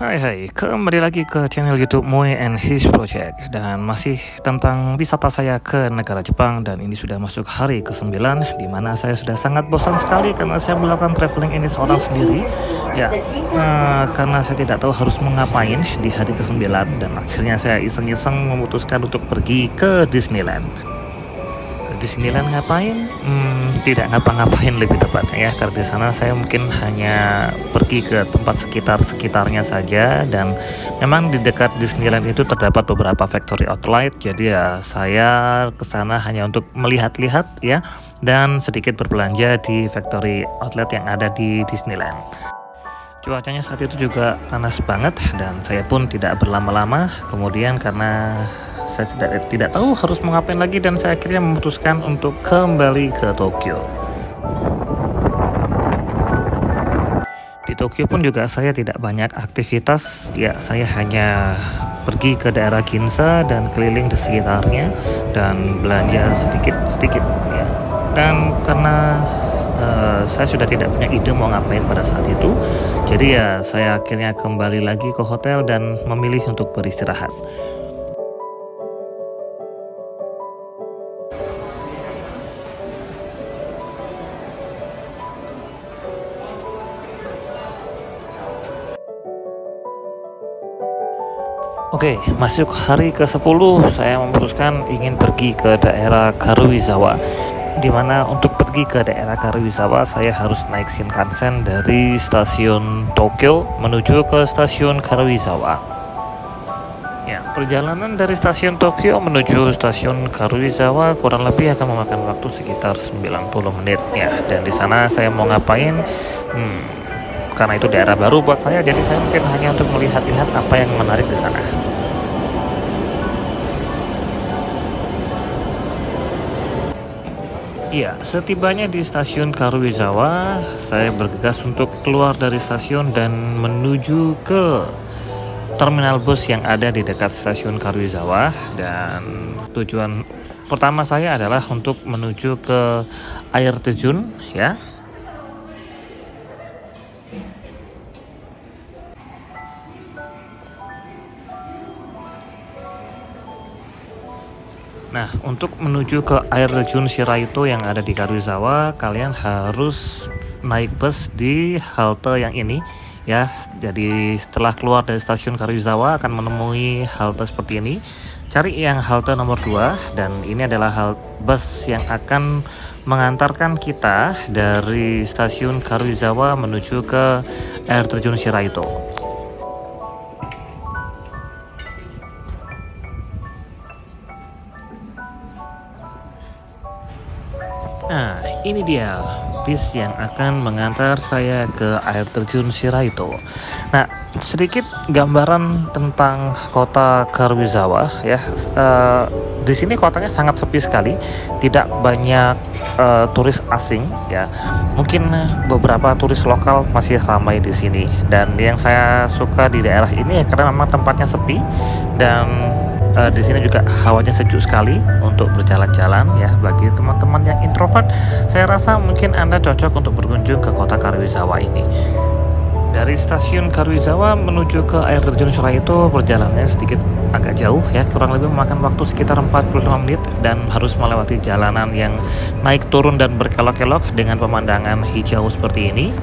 Hai, kembali lagi ke channel YouTube Moe and His Project, dan masih tentang wisata saya ke negara Jepang. Dan ini sudah masuk hari ke-9, di mana saya sudah sangat bosan sekali karena saya melakukan traveling ini seorang sendiri ya, karena saya tidak tahu harus mengapain di hari ke-9, dan akhirnya saya iseng-iseng memutuskan untuk pergi ke Disneyland. Disneyland ngapain? Tidak ngapa-ngapain lebih tepatnya ya, karena di sana saya mungkin hanya pergi ke tempat sekitarnya saja, dan memang di dekat Disneyland itu terdapat beberapa factory outlet. Jadi ya saya ke sana hanya untuk melihat-lihat ya, dan sedikit berbelanja di factory outlet yang ada di Disneyland. Cuacanya saat itu juga panas banget, dan saya pun tidak berlama-lama. Kemudian karena saya tidak tahu harus mengapain lagi, dan saya akhirnya memutuskan untuk kembali ke Tokyo. Di Tokyo pun juga saya tidak banyak aktivitas ya, saya hanya pergi ke daerah Ginza dan keliling di sekitarnya dan belanja sedikit ya. Dan karena saya sudah tidak punya ide mau ngapain pada saat itu, jadi ya saya akhirnya kembali lagi ke hotel dan memilih untuk beristirahat. Oke, masuk hari ke-10, saya memutuskan ingin pergi ke daerah Karuizawa. Dimana untuk pergi ke daerah Karuizawa, saya harus naik Shinkansen dari stasiun Tokyo menuju ke stasiun Karuizawa. Ya, perjalanan dari stasiun Tokyo menuju stasiun Karuizawa kurang lebih akan memakan waktu sekitar 90 menit ya. Dan di sana saya mau ngapain? Karena itu daerah baru buat saya, jadi saya mungkin hanya untuk melihat-lihat apa yang menarik di sana. Iya, setibanya di stasiun Karuizawa, saya bergegas untuk keluar dari stasiun dan menuju ke terminal bus yang ada di dekat stasiun Karuizawa. Dan tujuan pertama saya adalah untuk menuju ke air terjun ya. Nah, untuk menuju ke air terjun Shiraito yang ada di Karuizawa, kalian harus naik bus di halte yang ini ya. Jadi setelah keluar dari stasiun Karuizawa akan menemui halte seperti ini. Cari yang halte nomor 2, dan ini adalah bus yang akan mengantarkan kita dari stasiun Karuizawa menuju ke air terjun Shiraito. Nah, ini dia bis yang akan mengantar saya ke air terjun Shiraito. Nah, sedikit gambaran tentang kota Karuizawa ya. Di sini kotanya sangat sepi sekali, tidak banyak turis asing ya. Mungkin beberapa turis lokal masih ramai di sini. Dan yang saya suka di daerah ini ya karena memang tempatnya sepi, dan di sini juga hawanya sejuk sekali untuk berjalan-jalan ya. Bagi teman-teman yang introvert, saya rasa mungkin Anda cocok untuk berkunjung ke kota Karuizawa ini. Dari stasiun Karuizawa menuju ke air terjun Shiraito perjalanannya sedikit agak jauh ya, kurang lebih memakan waktu sekitar 45 menit, dan harus melewati jalanan yang naik turun dan berkelok-kelok dengan pemandangan hijau seperti ini.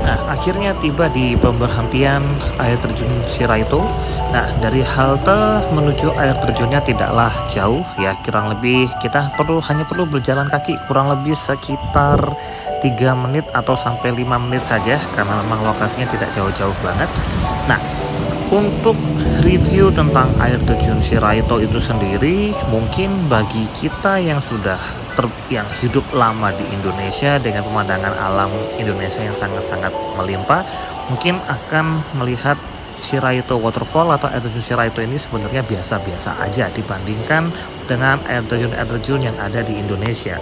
Nah, akhirnya tiba di pemberhentian air terjun Shiraito. Nah, dari halte menuju air terjunnya tidaklah jauh ya, kurang lebih kita hanya perlu berjalan kaki kurang lebih sekitar 3 menit atau sampai 5 menit saja, karena memang lokasinya tidak jauh-jauh banget. Nah, untuk review tentang air terjun Shiraito itu sendiri, mungkin bagi kita yang sudah yang hidup lama di Indonesia dengan pemandangan alam Indonesia yang sangat-sangat melimpah, mungkin akan melihat Shiraito Waterfall atau air terjun Shiraito ini sebenarnya biasa-biasa aja dibandingkan dengan air terjun yang ada di Indonesia.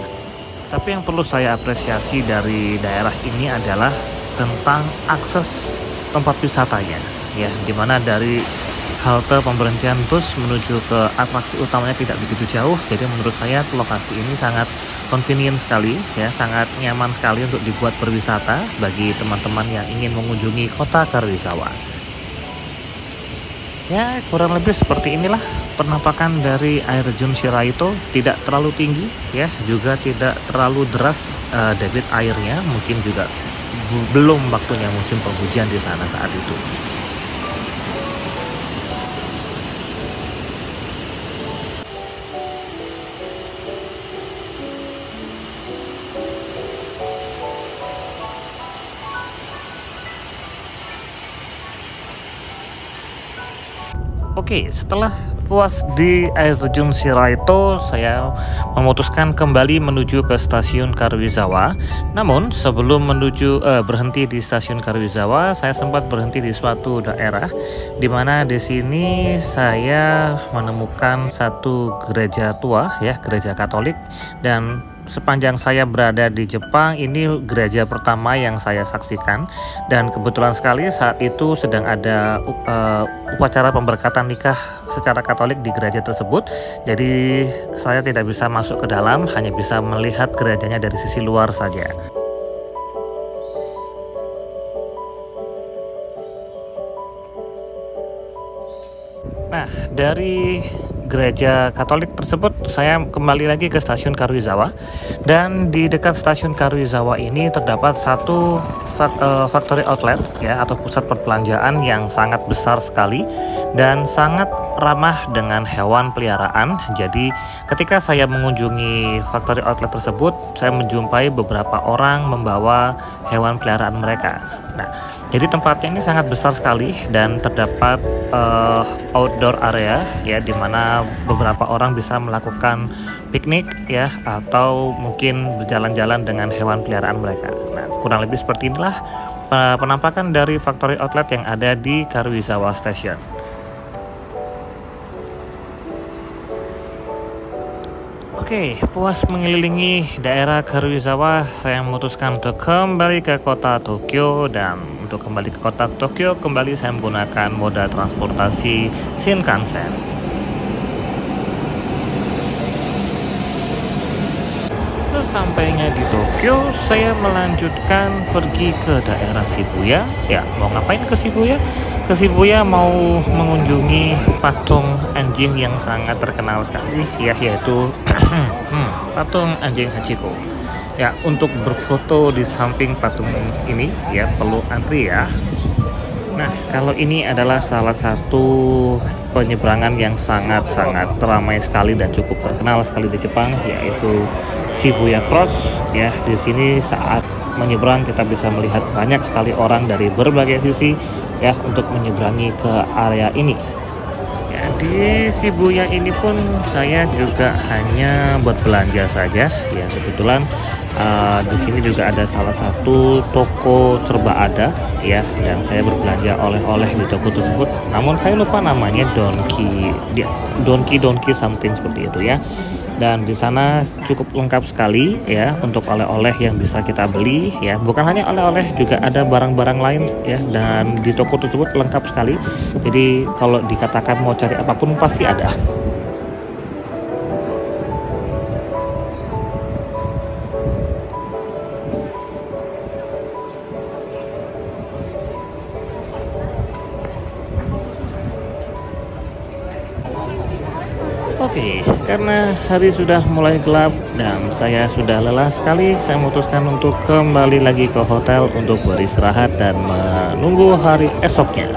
Tapi yang perlu saya apresiasi dari daerah ini adalah tentang akses tempat wisatanya ya, dimana dari halte pemberhentian bus menuju ke atraksi utamanya tidak begitu jauh. Jadi menurut saya lokasi ini sangat convenient sekali ya, sangat nyaman sekali untuk dibuat berwisata bagi teman-teman yang ingin mengunjungi kota Karuizawa. Ya, kurang lebih seperti inilah penampakan dari air terjun Shiraito. Tidak terlalu tinggi ya, juga tidak terlalu deras debit airnya, mungkin juga belum waktunya musim penghujan di sana saat itu. Oke, setelah puas di air terjun Shiraito, saya memutuskan kembali menuju ke stasiun Karuizawa. Namun sebelum berhenti di stasiun Karuizawa, saya sempat berhenti di suatu daerah, di mana di sini saya menemukan satu gereja tua, ya, gereja Katolik. Dan sepanjang saya berada di Jepang, ini gereja pertama yang saya saksikan, dan kebetulan sekali saat itu sedang ada upacara pemberkatan nikah secara Katolik di gereja tersebut. Jadi saya tidak bisa masuk ke dalam, hanya bisa melihat gerejanya dari sisi luar saja. Nah, dari gereja Katolik tersebut saya kembali lagi ke stasiun Karuizawa, dan di dekat stasiun Karuizawa ini terdapat satu factory outlet ya, atau pusat perbelanjaan yang sangat besar sekali dan sangat ramah dengan hewan peliharaan. Jadi ketika saya mengunjungi factory outlet tersebut, saya menjumpai beberapa orang membawa hewan peliharaan mereka. Nah, jadi tempatnya ini sangat besar sekali dan terdapat outdoor area ya, di mana beberapa orang bisa melakukan piknik ya, atau mungkin berjalan-jalan dengan hewan peliharaan mereka. Nah, kurang lebih seperti inilah penampakan dari factory outlet yang ada di Karuizawa Station. Oke, puas mengelilingi daerah Karuizawa, saya memutuskan untuk kembali ke kota Tokyo. Dan untuk kembali ke kota Tokyo, saya menggunakan moda transportasi Shinkansen. Sesampainya di Tokyo, saya melanjutkan pergi ke daerah Shibuya. Ya, mau ngapain ke Shibuya? Ke Shibuya mau mengunjungi patung anjing yang sangat terkenal sekali ya, yaitu patung anjing Hachiko. Ya, untuk berfoto di samping patung ini ya perlu antri ya. Nah, kalau ini adalah salah satu penyeberangan yang sangat-sangat ramai sekali dan cukup terkenal sekali di Jepang, yaitu Shibuya Cross ya. Di sini saat menyeberang kita bisa melihat banyak sekali orang dari berbagai sisi ya untuk menyeberangi ke area ini. Ya, di Shibuya ini pun saya juga hanya buat belanja saja ya. Kebetulan di sini juga ada salah satu toko serba ada ya, dan saya berbelanja oleh-oleh di toko tersebut. Namun saya lupa namanya, Donki something seperti itu ya. Dan di sana cukup lengkap sekali ya untuk oleh-oleh yang bisa kita beli ya. Bukan hanya oleh-oleh, juga ada barang-barang lain ya, dan di toko tersebut lengkap sekali. Jadi kalau dikatakan mau cari apapun pasti ada. Oke, karena hari sudah mulai gelap dan saya sudah lelah sekali, saya memutuskan untuk kembali lagi ke hotel untuk beristirahat dan menunggu hari esoknya.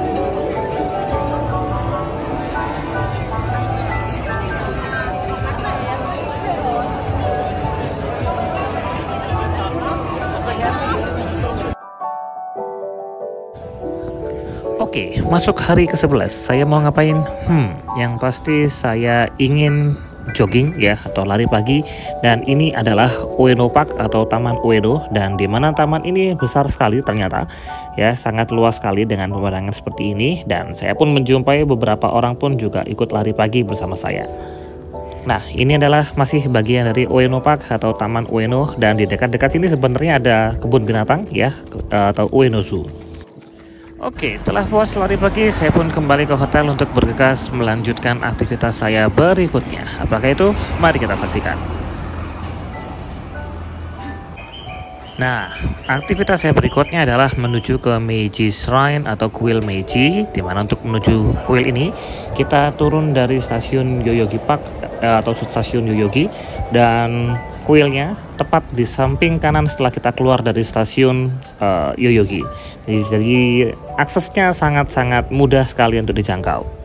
Oke, masuk hari ke-11. Saya mau ngapain? Yang pasti saya ingin jogging ya, atau lari pagi. Dan ini adalah Ueno Park atau Taman Ueno, dan di mana taman ini besar sekali ternyata ya, sangat luas sekali dengan pemandangan seperti ini. Dan saya pun menjumpai beberapa orang pun juga ikut lari pagi bersama saya. Nah, ini adalah masih bagian dari Ueno Park atau Taman Ueno, dan di dekat-dekat sini sebenarnya ada kebun binatang ya, atau Ueno Zoo. Oke, setelah puas lari pagi, saya pun kembali ke hotel untuk bergegas melanjutkan aktivitas saya berikutnya. Apakah itu? Mari kita saksikan. Nah, aktivitas saya berikutnya adalah menuju ke Meiji Shrine atau kuil Meiji, di mana untuk menuju kuil ini kita turun dari stasiun Yoyogi Park atau stasiun Yoyogi, dan kuilnya tepat di samping kanan setelah kita keluar dari stasiun Yoyogi. Jadi aksesnya sangat-sangat mudah sekali untuk dijangkau.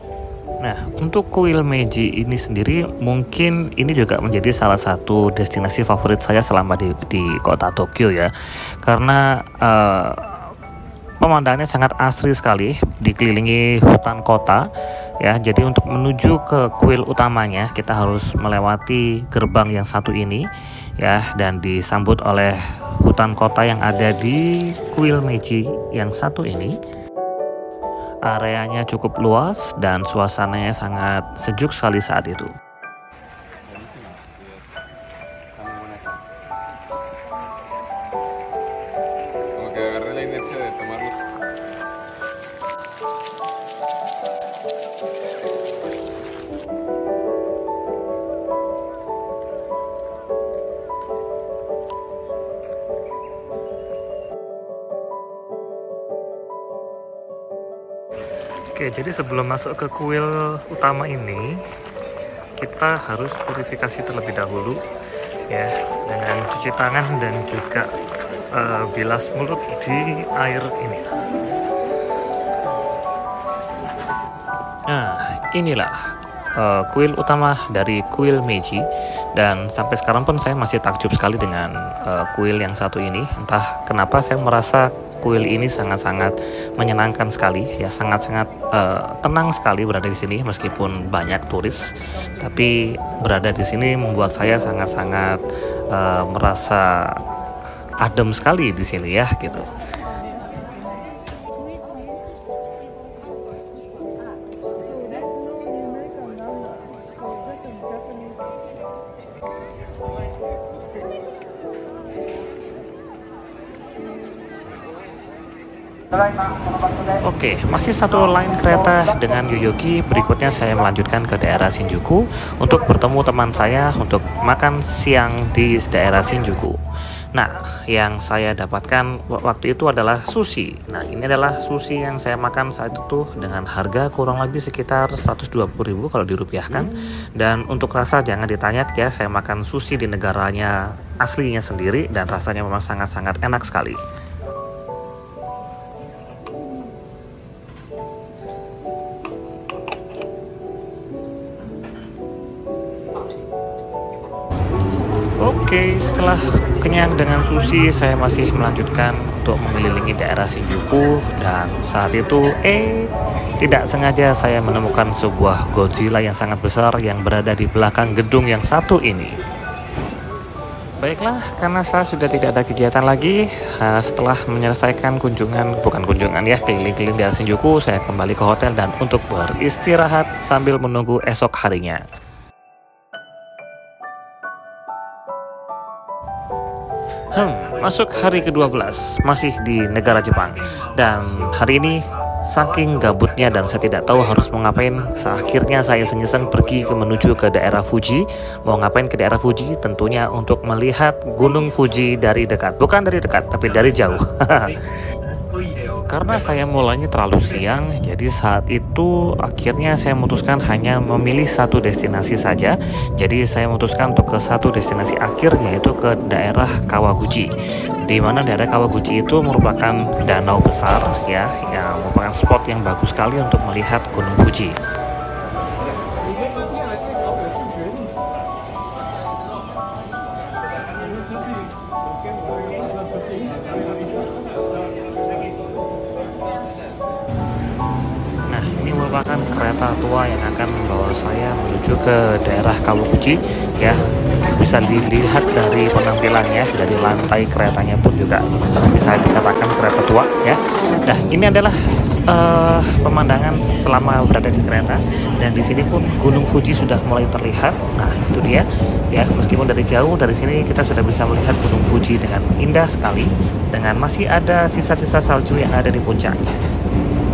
Nah, untuk kuil Meiji ini sendiri mungkin ini juga menjadi salah satu destinasi favorit saya selama di kota Tokyo ya. Karena pemandangannya sangat asri sekali, dikelilingi hutan kota ya. Jadi untuk menuju ke kuil utamanya kita harus melewati gerbang yang satu ini ya, dan disambut oleh hutan kota yang ada di kuil Meiji yang satu ini. Areanya cukup luas dan suasananya sangat sejuk sekali saat itu. Oke, jadi sebelum masuk ke kuil utama ini, kita harus purifikasi terlebih dahulu ya, dengan cuci tangan dan juga bilas mulut di air ini. Nah, inilah kuil utama dari kuil Meiji, dan sampai sekarang pun saya masih takjub sekali dengan kuil yang satu ini. Entah kenapa saya merasa kuil ini sangat-sangat menyenangkan sekali ya, sangat-sangat tenang sekali berada di sini meskipun banyak turis, tapi berada di sini membuat saya sangat-sangat merasa adem sekali di sini ya gitu. Oke, masih satu line kereta dengan Yoyogi. Berikutnya saya melanjutkan ke daerah Shinjuku untuk bertemu teman saya untuk makan siang di daerah Shinjuku. Nah, yang saya dapatkan waktu itu adalah sushi. Nah, ini adalah sushi yang saya makan saat itu dengan harga kurang lebih sekitar 120.000 kalau dirupiahkan. Dan untuk rasa jangan ditanya ya, saya makan sushi di negaranya aslinya sendiri dan rasanya memang sangat-sangat enak sekali. Oke, setelah kenyang dengan sushi, saya masih melanjutkan untuk mengelilingi daerah Shinjuku, dan saat itu tidak sengaja saya menemukan sebuah Godzilla yang sangat besar yang berada di belakang gedung yang satu ini. Baiklah, karena saya sudah tidak ada kegiatan lagi, setelah menyelesaikan keliling-keliling daerah Shinjuku, saya kembali ke hotel dan untuk beristirahat sambil menunggu esok harinya. Masuk hari ke-12, masih di negara Jepang. Dan hari ini saking gabutnya dan saya tidak tahu harus mau ngapain, akhirnya saya iseng-iseng pergi menuju ke daerah Fuji. Mau ngapain ke daerah Fuji? Tentunya untuk melihat Gunung Fuji dari dekat. Bukan dari dekat, tapi dari jauh. Karena saya mulainya terlalu siang, jadi saat itu akhirnya saya memutuskan hanya memilih satu destinasi saja. Jadi saya memutuskan untuk ke satu destinasi akhir, yaitu ke daerah Kawaguchi. Di mana daerah Kawaguchi itu merupakan danau besar ya, yang merupakan spot yang bagus sekali untuk melihat Gunung Fuji. Merupakan kereta tua yang akan membawa saya menuju ke daerah Kawaguchi ya. Bisa dilihat dari penampilannya, dari lantai keretanya pun juga bisa dikatakan kereta tua ya. Nah, ini adalah pemandangan selama berada di kereta, dan di sini pun Gunung Fuji sudah mulai terlihat. Nah, itu dia ya, meskipun dari jauh dari sini kita sudah bisa melihat Gunung Fuji dengan indah sekali, dengan masih ada sisa-sisa salju yang ada di puncaknya.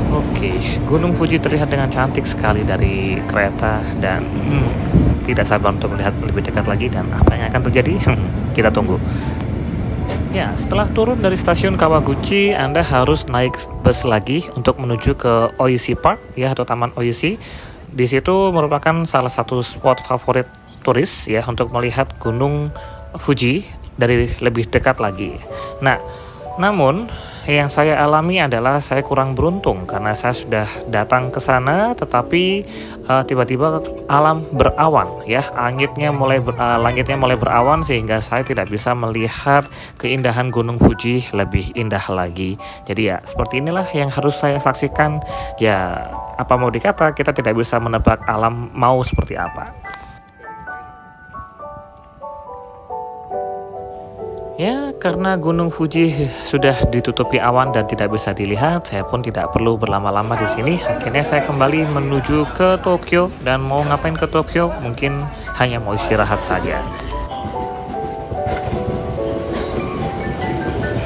Oke, Gunung Fuji terlihat dengan cantik sekali dari kereta, dan tidak sabar untuk melihat lebih dekat lagi dan apa yang akan terjadi. Kita tunggu. Ya, setelah turun dari stasiun Kawaguchi, Anda harus naik bus lagi untuk menuju ke Oishi Park ya, atau Taman Oishi. Di situ merupakan salah satu spot favorit turis ya untuk melihat Gunung Fuji dari lebih dekat lagi. Nah, namun yang saya alami adalah saya kurang beruntung karena saya sudah datang ke sana, tetapi tiba-tiba alam berawan ya, langitnya mulai berawan sehingga saya tidak bisa melihat keindahan Gunung Fuji lebih indah lagi. Jadi ya seperti inilah yang harus saya saksikan. Ya apa mau dikata, kita tidak bisa menebak alam mau seperti apa. Ya, karena Gunung Fuji sudah ditutupi awan dan tidak bisa dilihat, saya pun tidak perlu berlama-lama di sini. Akhirnya saya kembali menuju ke Tokyo, dan mau ngapain ke Tokyo? Mungkin hanya mau istirahat saja.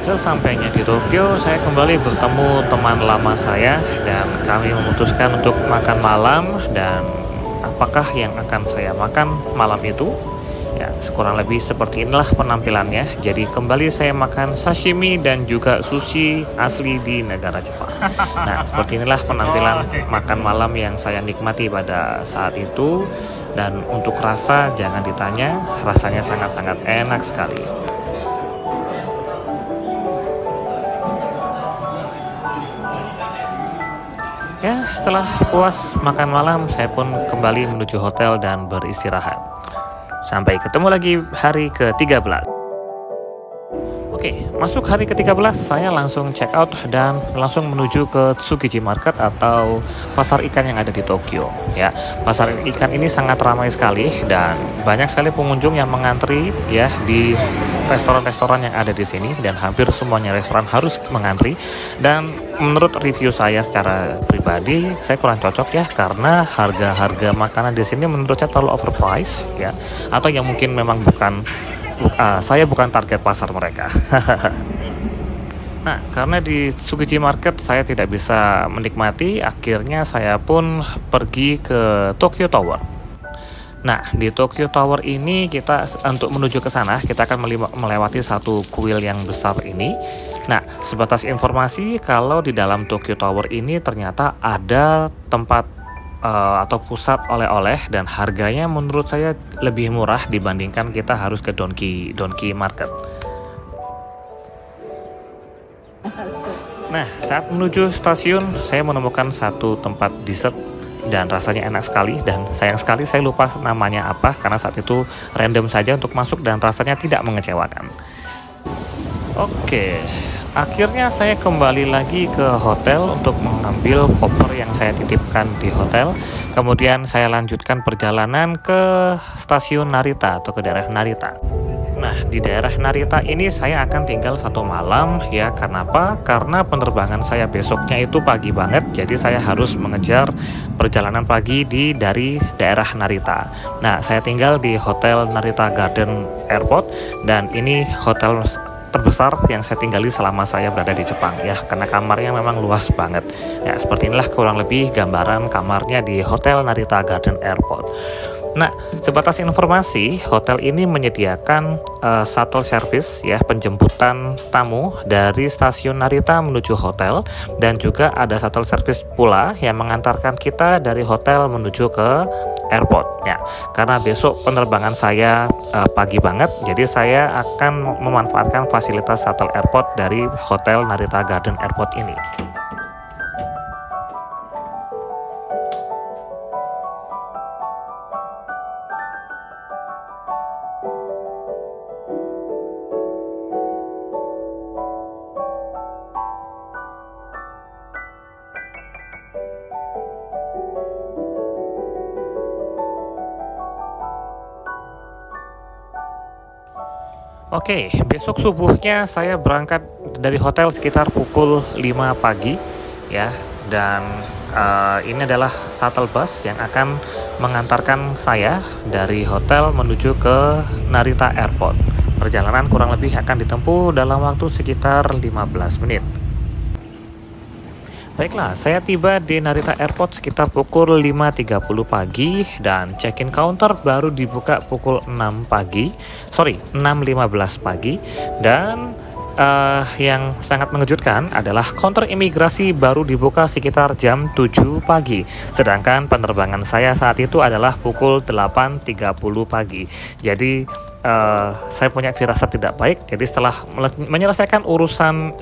Sesampainya di Tokyo, saya kembali bertemu teman lama saya dan kami memutuskan untuk makan malam. Dan apakah yang akan saya makan malam itu? Ya, kurang lebih seperti inilah penampilannya. Jadi kembali saya makan sashimi dan juga sushi asli di negara Jepang. Nah, seperti inilah penampilan makan malam yang saya nikmati pada saat itu. Dan untuk rasa jangan ditanya, rasanya sangat-sangat enak sekali. Ya, setelah puas makan malam, saya pun kembali menuju hotel dan beristirahat. Sampai ketemu lagi hari ke-13. Oke, masuk hari ke-13, saya langsung check out dan langsung menuju ke Tsukiji Market atau pasar ikan yang ada di Tokyo. Ya, pasar ikan ini sangat ramai sekali dan banyak sekali pengunjung yang mengantri ya di restoran-restoran yang ada di sini, dan hampir semuanya restoran harus mengantri. Dan menurut review saya secara pribadi, saya kurang cocok ya, karena harga-harga makanan di sini menurut saya terlalu overpriced ya, atau yang mungkin memang saya bukan target pasar mereka. Nah, karena di Tsukiji Market saya tidak bisa menikmati, akhirnya saya pun pergi ke Tokyo Tower. Nah, di Tokyo Tower ini untuk menuju ke sana kita akan melewati satu kuil yang besar ini. Nah, sebatas informasi, kalau di dalam Tokyo Tower ini ternyata ada tempat atau pusat oleh-oleh, dan harganya menurut saya lebih murah dibandingkan kita harus ke Donki Market. Nah, saat menuju stasiun saya menemukan satu tempat dessert dan rasanya enak sekali, dan sayang sekali saya lupa namanya apa karena saat itu random saja untuk masuk dan rasanya tidak mengecewakan. Oke, akhirnya saya kembali lagi ke hotel untuk mengambil koper yang saya titipkan di hotel. Kemudian saya lanjutkan perjalanan ke stasiun Narita atau ke daerah Narita. Nah, di daerah Narita ini saya akan tinggal 1 malam ya. Kenapa? Karena penerbangan saya besoknya itu pagi banget, jadi saya harus mengejar perjalanan pagi dari daerah Narita. Nah, saya tinggal di Hotel Narita Garden Airport, dan ini hotel terbesar yang saya tinggali selama saya berada di Jepang ya, karena kamarnya memang luas banget ya. Seperti inilah kurang lebih gambaran kamarnya di Hotel Narita Garden Airport. Nah, sebatas informasi, hotel ini menyediakan shuttle service ya, penjemputan tamu dari stasiun Narita menuju hotel, dan juga ada shuttle service pula yang mengantarkan kita dari hotel menuju ke airport ya. Karena besok penerbangan saya pagi banget, jadi saya akan memanfaatkan fasilitas shuttle airport dari Hotel Narita Garden Airport ini. Oke, besok subuhnya saya berangkat dari hotel sekitar pukul 5 pagi ya, dan ini adalah shuttle bus yang akan mengantarkan saya dari hotel menuju ke Narita Airport. Perjalanan kurang lebih akan ditempuh dalam waktu sekitar 15 menit. Baiklah, saya tiba di Narita Airport sekitar pukul 5.30 pagi dan check-in counter baru dibuka pukul 6.15 pagi, dan yang sangat mengejutkan adalah counter imigrasi baru dibuka sekitar jam 7 pagi. Sedangkan penerbangan saya saat itu adalah pukul 8.30 pagi. Jadi saya punya firasat tidak baik. Jadi setelah menyelesaikan urusan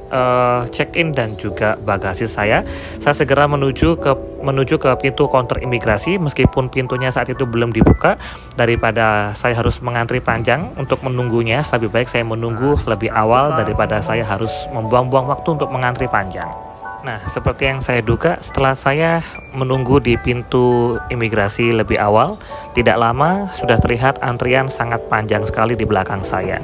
check-in dan juga bagasi saya segera menuju ke pintu counter imigrasi meskipun pintunya saat itu belum dibuka. Daripada saya harus mengantri panjang untuk menunggunya, lebih baik saya menunggu lebih awal daripada saya harus membuang-buang waktu untuk mengantri panjang. Nah, seperti yang saya duga, setelah saya menunggu di pintu imigrasi lebih awal, tidak lama sudah terlihat antrian sangat panjang sekali di belakang saya.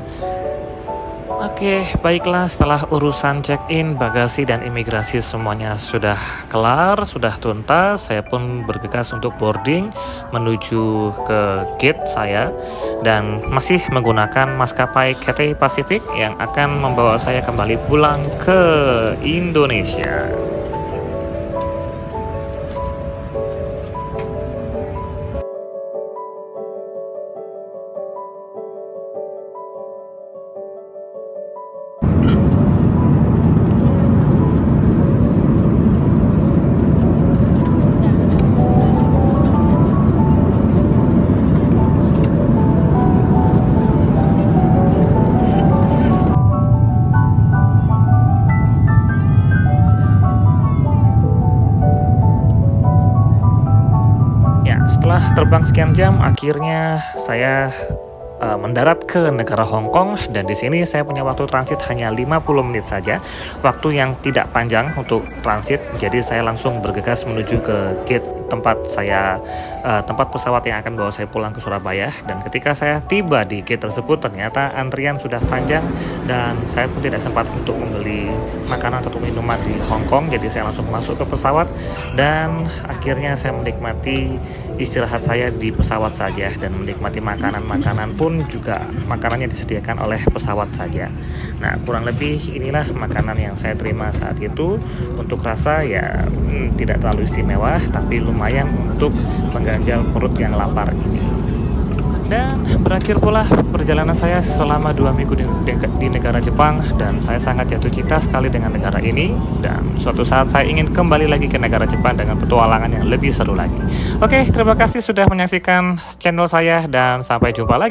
Oke, baiklah, setelah urusan check-in, bagasi, dan imigrasi semuanya sudah kelar, sudah tuntas, saya pun bergegas untuk boarding menuju ke gate saya dan masih menggunakan maskapai Cathay Pacific yang akan membawa saya kembali pulang ke Indonesia. Setelah terbang sekian jam, akhirnya saya mendarat ke negara Hong Kong, dan di sini saya punya waktu transit hanya 50 menit saja, waktu yang tidak panjang untuk transit. Jadi saya langsung bergegas menuju ke gate tempat pesawat yang akan bawa saya pulang ke Surabaya. Dan ketika saya tiba di gate tersebut, ternyata antrian sudah panjang dan saya pun tidak sempat untuk membeli makanan atau minuman di Hong Kong. Jadi saya langsung masuk ke pesawat dan akhirnya saya menikmati istirahat saya di pesawat saja dan menikmati makanan pun juga makanannya disediakan oleh pesawat saja. Nah, kurang lebih inilah makanan yang saya terima saat itu. Untuk rasa ya tidak terlalu istimewa, tapi lumayan untuk mengganjal perut yang lapar ini. Dan berakhir pula perjalanan saya selama 2 minggu di negara Jepang, dan saya sangat jatuh cinta sekali dengan negara ini, dan suatu saat saya ingin kembali lagi ke negara Jepang dengan petualangan yang lebih seru lagi. Oke, terima kasih sudah menyaksikan channel saya dan sampai jumpa lagi.